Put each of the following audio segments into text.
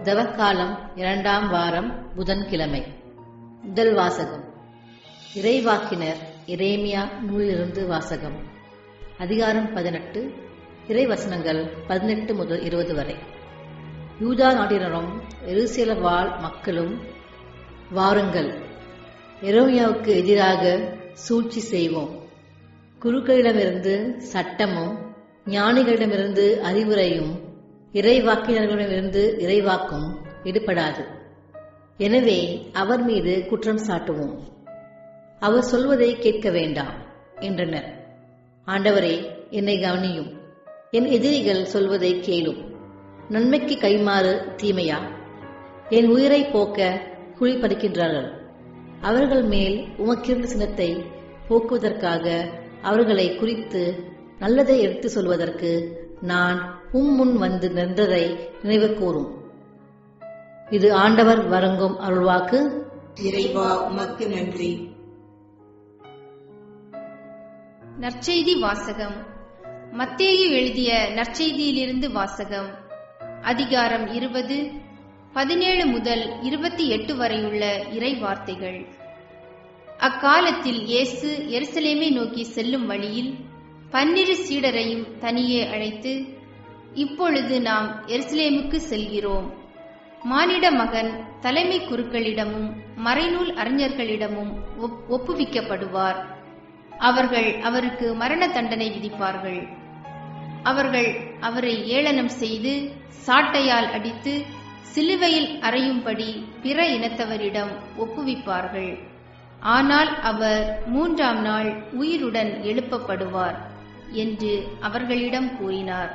தவக்காலம் 2ஆம் வாரம் புதன்கிழமை. முதல் வாசகம். இறைவாக்கினர் எரேமியா நூலிலிருந்து வாசகம். அதிகாரம் 18, இறைவசனங்கள் 18 முதல் 20 வரை. யூதா நாட்டினரும் எருசலேம் வாழ் மக்களும், வாருங்கள், எரேமியாவுக்கு எதிராக சூழ்ச்சி செய்வோம். குருக்களிடமிருந்து சட்டமும், ஞானிகளிடமிருந்து அறிவுரையும், இறைவாக்கினர்களிடமிருந்து இறைவாக்கும் எடுபடாது. எனவே அவர் மீது குற்றம் சாட்டுவோம். அவர் சொல்வதை கேட்க வேண்டாம் என்றனர். ஆண்டவரே, என்னை கவனியும். என் எதிரிகள் சொல்வதை கேளும். நன்மைக்கு கைமாறு தீமையா? என் உயிரை போக்க குழி பறிக்கின்றார்கள். அவர்கள் மேல் உமக்கிருந்த சினத்தை போக்குவதற்காக அவர்களை குறித்து நல்லதை எடுத்து சொல்வதற்கு நான் முன் வந்து நின்றதை நினைவு கூறும். இது ஆண்டவர் வழங்கும் அருள்வாக்கு. இறைவா, உமக்கு நன்றி. நற்செய்தி வாசகம். மத்தேயு எழுதிய நற்செய்தியிலிருந்து வாசகம். அதிகாரம் 20, 17 முதல் 28 வரையுள்ள இறை வார்த்தைகள். அக்காலத்தில் இயேசு எருசலேமை நோக்கி செல்லும் வழியில் 12 சீடரையும் தனியே அழைத்து, இப்பொழுது நாம் எருசலேமுக்கு செல்கிறோம். மானிட மகன் தலைமை குருக்களிடமும் மறைநூல் அறிஞர்களிடமும் ஒப்புவிக்கப்படுவார். அவர்கள் அவருக்கு மரண தண்டனை விதிப்பார்கள். அவர்கள் அவரை ஏளனம் செய்து சாட்டையால் அடித்து சிலுவையில் அறையும்படி பிற இனத்தவரிடம் ஒப்புவிப்பார்கள். ஆனால் அவர் 3ஆம் நாள் உயிருடன் எழுப்பப்படுவார் என்று அவர்களிடம் கூறினார்.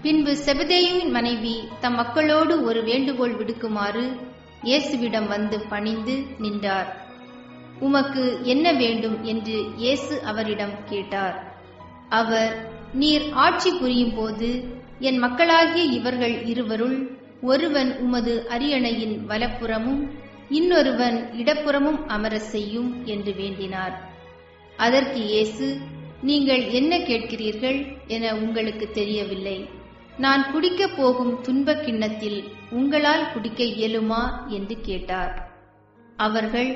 பின்பு செபதேயுவின் மனைவி தம் மக்களோடு ஒரு வேண்டுகோள் விடுக்குமாறு இயேசுவிடம் வந்து பணிந்து நின்றார். உமக்கு என்ன வேண்டும் என்று இயேசு அவரிடம் கேட்டார். அவர், நீர் ஆட்சி புரியும் போது என் மக்களாகிய இவர்கள் இருவருள் ஒருவன் உமது அரியணையின் வலப்புறமும் இன்னொருவன் இடப்புறமும் அமர செய்யும் என்று வேண்டினார். அதற்கு இயேசு, நீங்கள் என்ன கேட்கிறீர்கள் என உங்களுக்கு தெரியவில்லை. நான் குடிக்கப் போகும் துன்பக் கிண்ணத்தில் உங்களால் குடிக்க இயலுமா என்று கேட்டார். அவர்கள்,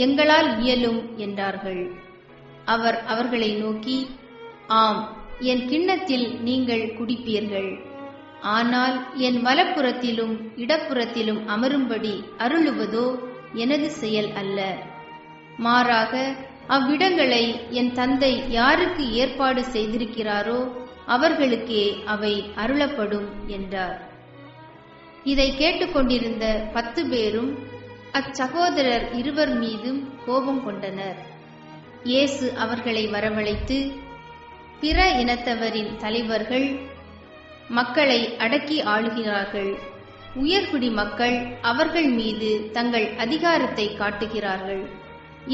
எங்களால் இயலும் என்றார்கள். அவர் அவர்களை நோக்கி, ஆம், என் கிண்ணத்தில் நீங்கள் குடிப்பீர்கள். ஆனால் என் வலப்புறத்திலும் இடப்புறத்திலும் அமரும்படி அருளுவதோ எனது செயல் அல்ல. மாறாக அவ்விடங்களை என் தந்தை யாருக்கு ஏற்பாடு செய்திருக்கிறாரோ அவர்களுக்கே அவை அருளப்படும் என்றார். இதை கேட்டுக்கொண்டிருந்த 10 பேரும் அச்சகோதரர் இருவர் மீதும் கோபம் கொண்டனர். இயேசு அவர்களை வரவழைத்து, பிற இனத்தவரின் தலைவர்கள் மக்களை அடக்கி ஆளுகிறார்கள். உயர்குடி மக்கள் அவர்கள் மீது தங்கள் அதிகாரத்தை காட்டுகிறார்கள்.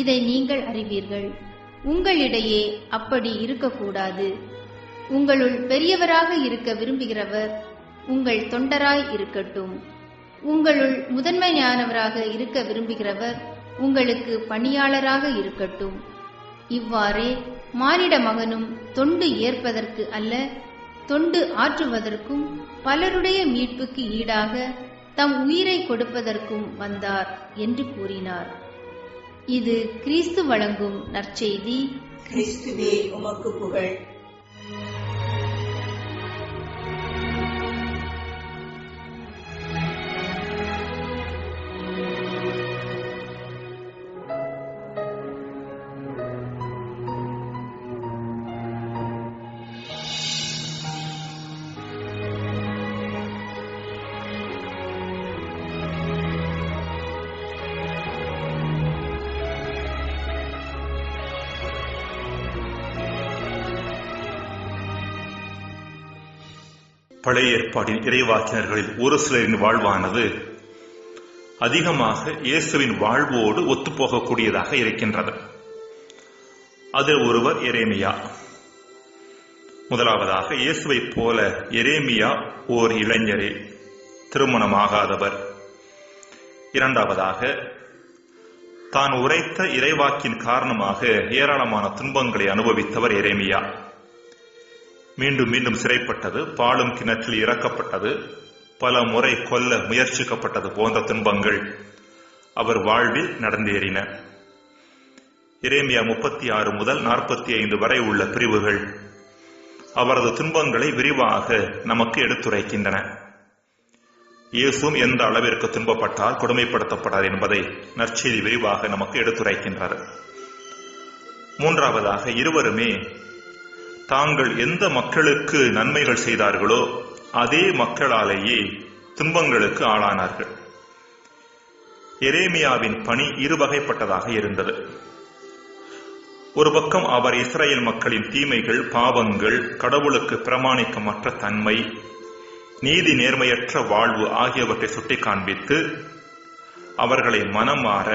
இதை நீங்கள் அறிவீர்கள். உங்களிடையே அப்படி இருக்கக்கூடாது. உங்களுள் பெரியவராக இருக்க விரும்புகிறவர் உங்கள் தொண்டராய் இருக்கட்டும். உங்களுள் முதன்மையானவராக இருக்க விரும்புகிறவர் உங்களுக்கு பணியாளராக இருக்கட்டும். இவ்வாறே மானிட மகனும் தொண்டு ஏற்பதற்கு அல்ல, தொண்டு ஆற்றுவதற்கும் பலருடைய மீட்புக்கு ஈடாக தம் உயிரை கொடுப்பதற்கும் வந்தார் என்று கூறினார். இது கிறிஸ்து வழங்கும் நற்செய்தி. கிறிஸ்துவே, உமக்கு புகழ். பழைய ஏற்பாட்டின் இறைவாக்கினர்களில் ஒரு சிலரின் வாழ்வானது அதிகமாக இயேசுவின் வாழ்வோடு ஒத்துப்போகக்கூடியதாக இருக்கின்றது. அதில் ஒருவர் எரேமியா. முதலாவதாக, இயேசுவைப் போல எரேமியா ஓர் இளைஞரே, திருமணமாகாதவர். இரண்டாவதாக, தான் உரைத்த இறைவாக்கின் காரணமாக ஏராளமான துன்பங்களை அனுபவித்தவர் எரேமியா. மீண்டும் மீண்டும் சிறைப்பட்டது, பாழும் கிணற்றில் இறக்கப்பட்டது, பல முறை கொல்ல முயற்சிக்கப்பட்டது போன்ற துன்பங்கள் அவர் வாழ்வில் நடந்தேறின. எரேமியா 36 முதல் 45 வரை உள்ள பிரிவுகள் அவரது துன்பங்களை விரிவாக நமக்கு எடுத்துரைக்கின்றன. இயேசுவும் எந்த அளவிற்கு துன்பப்பட்டால் கொடுமைப்படுத்தப்பட்டார் என்பதை நற்செய்தி விரிவாக நமக்கு எடுத்துரைக்கின்றார். மூன்றாவதாக, இருவருமே தாங்கள் எந்த மக்களுக்கு நன்மைகள் செய்தார்களோ அதே மக்களாலேயே துன்பங்களுக்கு ஆளானார்கள். எரேமியாவின் பணி இருவகைப்பட்டதாக இருந்தது. ஒரு பக்கம் அவர் இஸ்ரேல் மக்களின் தீமைகள், பாவங்கள், கடவுளுக்கு பிரமாணிக்கமற்ற தன்மை, நீதி நேர்மையற்ற வாழ்வு ஆகியவற்றை சுட்டி காண்பித்து அவர்களை மனம் மாற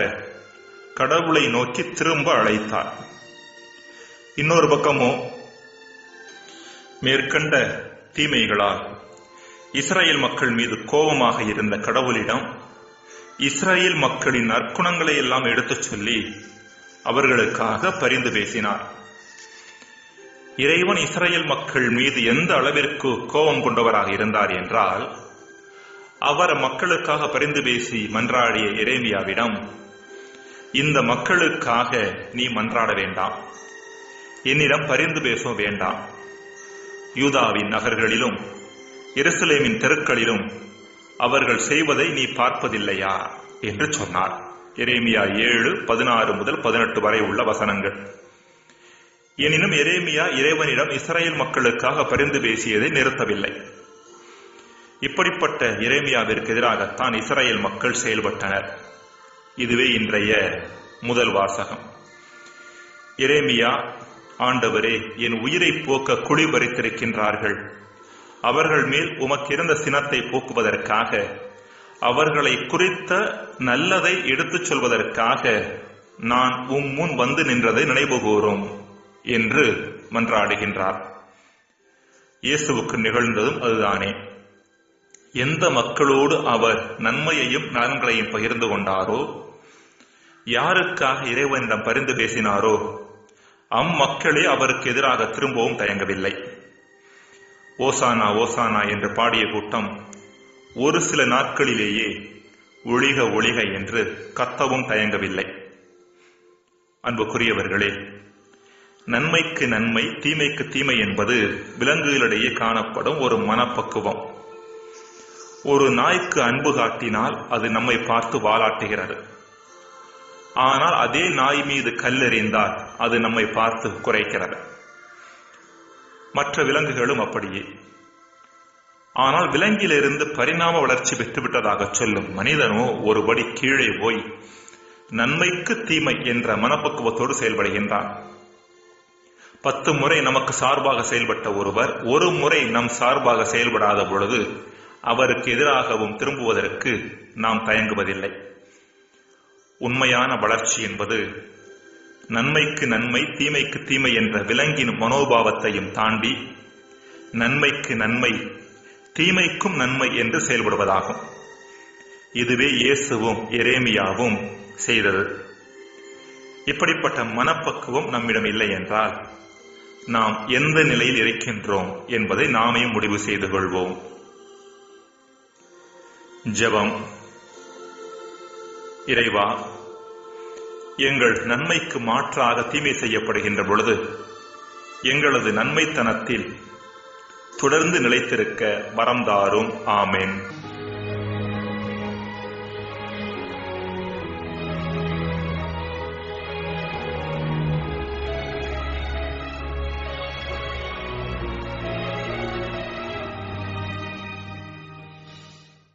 கடவுளை நோக்கி திரும்ப அழைத்தார். இன்னொரு பக்கமோ மேற்கண்ட தீமைகளால் இஸ்ரேல் மக்கள் மீது கோபமாக இருந்த கடவுளிடம் இஸ்ரேல் மக்களின் நற்குணங்களை எல்லாம் எடுத்துச் சொல்லி அவர்களுக்காக பரிந்து பேசினார். இறைவன் இஸ்ரேல் மக்கள் மீது எந்த அளவிற்கு கோபம் கொண்டவராக இருந்தார் என்றால், அவர் மக்களுக்காக பரிந்து பேசி மன்றாடிய எரேமியாவிடம், இந்த மக்களுக்காக நீ மன்றாட வேண்டாம், என்னிடம் பரிந்து பேச வேண்டாம், யூதாவின் நகர்களிலும் எருசலேமின் தெருக்களிலும் அவர்கள் செய்வதை நீ பார்ப்பதில்லையா என்று சொன்னார். எரேமியா 7:16 முதல் 18 வரை உள்ள வசனங்கள். எனினும் எரேமியா இறைவனிடம் இஸ்ரேல் மக்களுக்காக பரிந்து பேசியதை நிறுத்தவில்லை. இப்படிப்பட்ட எரேமியாவிற்கு எதிராகத்தான் இஸ்ரேல் மக்கள் செயல்பட்டனர். இதுவே இன்றைய முதல் வாசகம். எரேமியா, ஆண்டவரே, என் உயிரை போக்க குழி பறித்திருக்கின்றார்கள், அவர்கள் மேல் உமக்கிருந்த சினத்தை போக்குவதற்காக, அவர்களை குறித்த நல்லதை எடுத்துச் சொல்வதற்காக நான் முன் வந்து நின்றதை நினைவுகூரும் என்று மன்றாடுகின்றார். இயேசுவுக்கு நிகழ்ந்ததும் அதுதானே. எந்த மக்களோடு அவர் நன்மையையும் நலன்களையும் பகிர்ந்து கொண்டாரோ, யாருக்காக இறைவனிடம் பரிந்து பேசினாரோ, அம்மக்களே அவருக்கு எதிராக திரும்பவும் தயங்கவில்லை. ஓசானா ஓசானா என்று பாடிய கூட்டம் ஒரு சில நாட்களிலேயே ஒழிக ஒழிக என்று கத்தவும் தயங்கவில்லை. அன்புக்குரியவர்களே, நன்மைக்கு நன்மை, தீமைக்கு தீமை என்பது விலங்குகளிடையே காணப்படும் ஒரு மனப்பக்குவம். ஒரு நாய்க்கு அன்பு காட்டினால் அது நம்மை பார்த்து வாலாட்டுகிறது. ஆனால் அதே நாய் மீது கல்லெறிந்தால் அது நம்மை பார்த்து குறைக்கிறது. மற்ற விலங்குகளும் அப்படியே. ஆனால் விலங்கிலிருந்து பரிணாம வளர்ச்சி பெற்றுவிட்டதாக சொல்லும் மனிதனோ ஒருபடி கீழே போய் நன்மைக்கு தீமை என்ற மனப்பக்குவத்தோடு செயல்படுகின்றான். 10 முறை நமக்கு சார்பாக செயல்பட்ட ஒருவர் ஒரு முறை நம் சார்பாக செயல்படாத பொழுது அவருக்கு எதிராகவும் திரும்புவதற்கு நாம் தயங்குவதில்லை. உண்மையான வளர்ச்சி என்பது நன்மைக்கு நன்மை, தீமைக்கு தீமை என்ற விலங்கின் மனோபாவத்தையும் தாண்டி நன்மைக்கு நன்மை, தீமைக்கும் நன்மை என்று செயல்படுவதாகும். இதுவே இயேசுவும் எரேமியாவும் செய்தது. இப்படிப்பட்ட மனப்பக்குவம் நம்மிடம் இல்லை என்றால் நாம் எந்த நிலையில் இருக்கின்றோம் என்பதை நாமே முடிவு செய்து கொள்வோம். ஜெபம். இறைவா, எங்கள் நன்மைக்கு மாற்றாக தீமை செய்யப்படுகின்ற பொழுது எங்களது நன்மைத்தனத்தில் தொடர்ந்து நிலைத்திருக்க வரம் தாரும். ஆமென்.